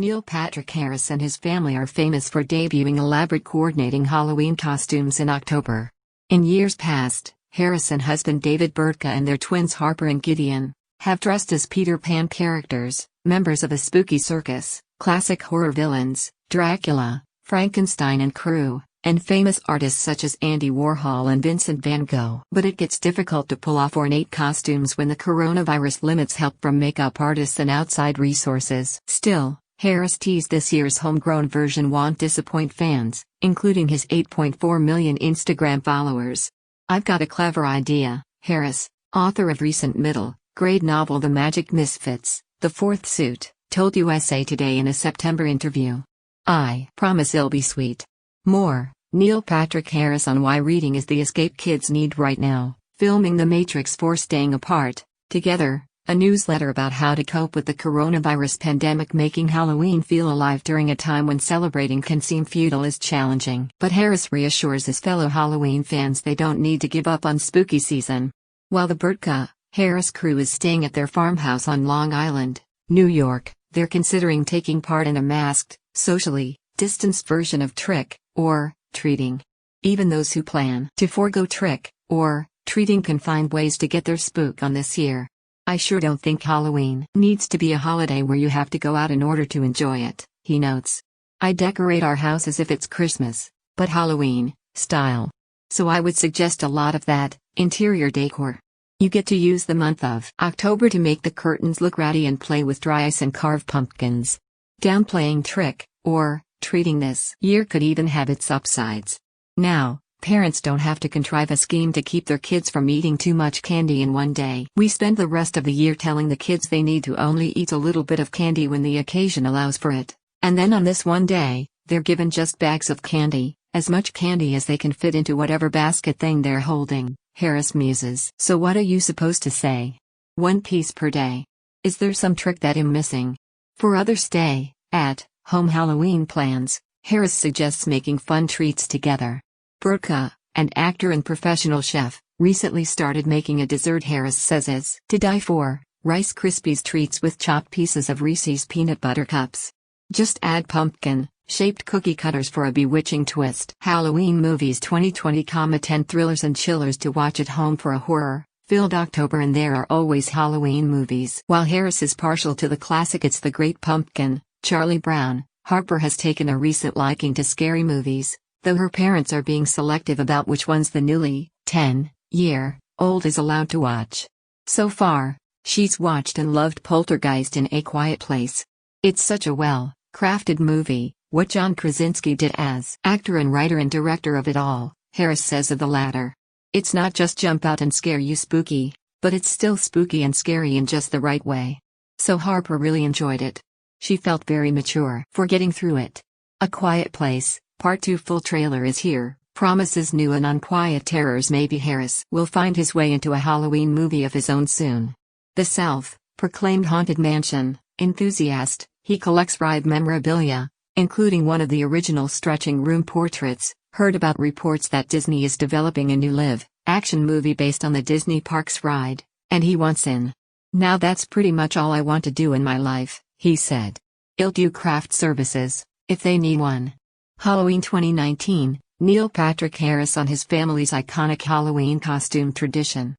Neil Patrick Harris and his family are famous for debuting elaborate coordinating Halloween costumes in October. In years past, Harris and husband David Burtka and their twins Harper and Gideon have dressed as Peter Pan characters, members of a spooky circus, classic horror villains, Dracula, Frankenstein and crew, and famous artists such as Andy Warhol and Vincent van Gogh. But it gets difficult to pull off ornate costumes when the coronavirus limits help from makeup artists and outside resources. Still, Harris teased this year's homegrown version won't disappoint fans, including his 8.4 million Instagram followers. "I've got a clever idea," Harris, author of recent middle-grade novel The Magic Misfits, The Fourth Suit, told USA Today in a September interview. "I promise it'll be sweet." More, Neil Patrick Harris on why reading is the escape kids need right now, filming The Matrix 4 Staying Apart, Together, a newsletter about how to cope with the coronavirus pandemic, making Halloween feel alive during a time when celebrating can seem futile is challenging. But Harris reassures his fellow Halloween fans they don't need to give up on spooky season. While the Burtka Harris crew is staying at their farmhouse on Long Island, New York, they're considering taking part in a masked, socially distanced version of trick or treating. Even those who plan to forego trick or treating can find ways to get their spook on this year. "I sure don't think Halloween needs to be a holiday where you have to go out in order to enjoy it," he notes. "I decorate our house as if it's Christmas, but Halloween style. So I would suggest a lot of that interior decor. You get to use the month of October to make the curtains look ratty and play with dry ice and carve pumpkins. Downplaying trick or treating this year could even have its upsides. Now, parents don't have to contrive a scheme to keep their kids from eating too much candy in one day. We spend the rest of the year telling the kids they need to only eat a little bit of candy when the occasion allows for it. And then on this one day, they're given just bags of candy, as much candy as they can fit into whatever basket thing they're holding," Harris muses. "So what are you supposed to say? One piece per day? Is there some trick that I'm missing?" For other stay-at-home Halloween plans, Harris suggests making fun treats together. Burtka, an actor and professional chef, recently started making a dessert Harris says is to die for: Rice Krispies treats with chopped pieces of Reese's peanut butter cups. Just add pumpkin-shaped cookie cutters for a bewitching twist. Halloween Movies 2020, 10 thrillers and chillers to watch at home for a horror-filled October, and there are always Halloween movies. While Harris is partial to the classic It's the Great Pumpkin, Charlie Brown, Harper has taken a recent liking to scary movies, though her parents are being selective about which ones the newly 10-year-old is allowed to watch. So far, she's watched and loved Poltergeist and A Quiet Place. "It's such a well-crafted movie, what John Krasinski did as actor and writer and director of it all," Harris says of the latter. "It's not just jump out and scare you spooky, but it's still spooky and scary in just the right way." So Harper really enjoyed it. She felt very mature for getting through it. A Quiet Place Part 2 full trailer is here, promises new and unquiet terrors. Maybe Harris will find his way into a Halloween movie of his own soon. The self-proclaimed haunted mansion enthusiast, he collects ride memorabilia, including one of the original stretching room portraits, heard about reports that Disney is developing a new live-action movie based on the Disney Parks ride, and he wants in. "Now that's pretty much all I want to do in my life," he said. "I'll do craft services, if they need one." Halloween 2019, Neil Patrick Harris on his family's iconic Halloween costume tradition.